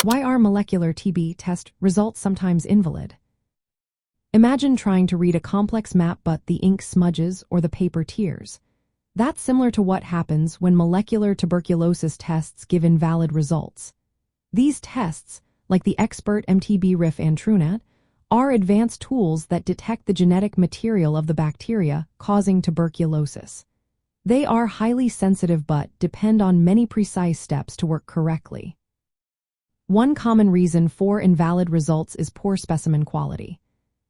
Why are molecular TB test results sometimes invalid? Imagine trying to read a complex map but the ink smudges or the paper tears. That's similar to what happens when molecular tuberculosis tests give invalid results. These tests, like the Xpert MTB-RIF and Truenat, are advanced tools that detect the genetic material of the bacteria causing tuberculosis. They are highly sensitive but depend on many precise steps to work correctly. One common reason for invalid results is poor specimen quality.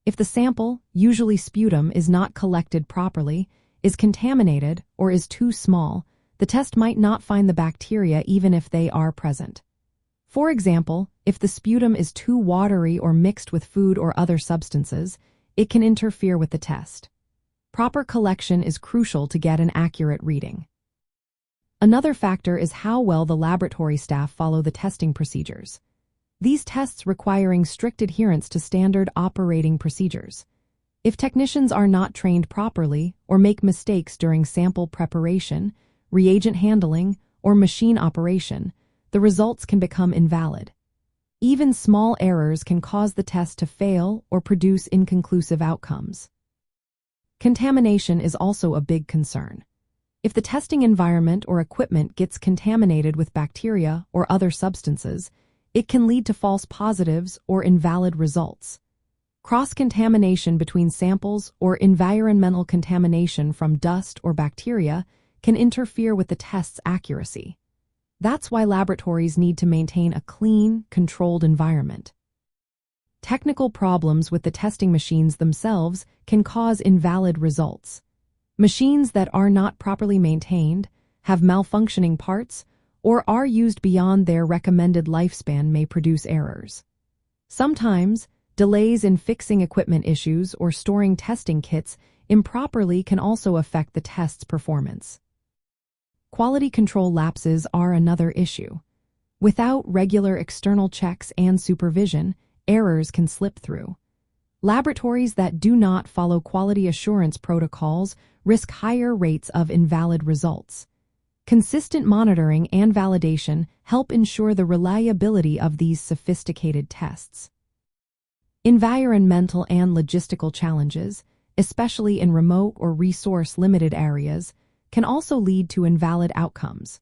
If the sample, usually sputum, is not collected properly, is contaminated, or is too small, the test might not find the bacteria even if they are present. For example, if the sputum is too watery or mixed with food or other substances, it can interfere with the test. Proper collection is crucial to get an accurate reading. Another factor is how well the laboratory staff follow the testing procedures. These tests requiring strict adherence to standard operating procedures. If technicians are not trained properly or make mistakes during sample preparation, reagent handling, or machine operation, the results can become invalid. Even small errors can cause the test to fail or produce inconclusive outcomes. Contamination is also a big concern. If the testing environment or equipment gets contaminated with bacteria or other substances, it can lead to false positives or invalid results. Cross-contamination between samples or environmental contamination from dust or bacteria can interfere with the test's accuracy. That's why laboratories need to maintain a clean, controlled environment. Technical problems with the testing machines themselves can cause invalid results. Machines that are not properly maintained, have malfunctioning parts, or are used beyond their recommended lifespan may produce errors. Sometimes, delays in fixing equipment issues or storing testing kits improperly can also affect the test's performance. Quality control lapses are another issue. Without regular external checks and supervision, errors can slip through. Laboratories that do not follow quality assurance protocols risk higher rates of invalid results. Consistent monitoring and validation help ensure the reliability of these sophisticated tests. Environmental and logistical challenges, especially in remote or resource-limited areas, can also lead to invalid outcomes.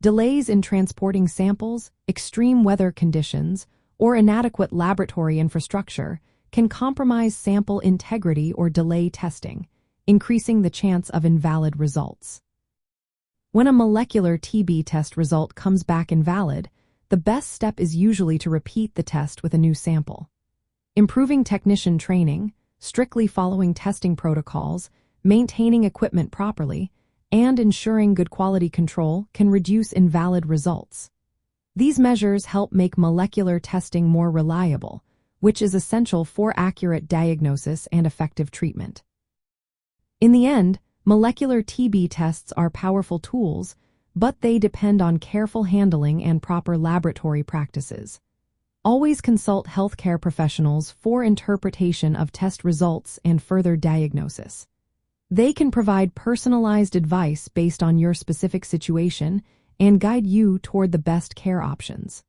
Delays in transporting samples, extreme weather conditions, or inadequate laboratory infrastructure can compromise sample integrity or delay testing, increasing the chance of invalid results. When a molecular TB test result comes back invalid, the best step is usually to repeat the test with a new sample. Improving technician training, strictly following testing protocols, maintaining equipment properly, and ensuring good quality control can reduce invalid results. These measures help make molecular testing more reliable, which is essential for accurate diagnosis and effective treatment. In the end, molecular TB tests are powerful tools, but they depend on careful handling and proper laboratory practices. Always consult healthcare professionals for interpretation of test results and further diagnosis. They can provide personalized advice based on your specific situation and guide you toward the best care options.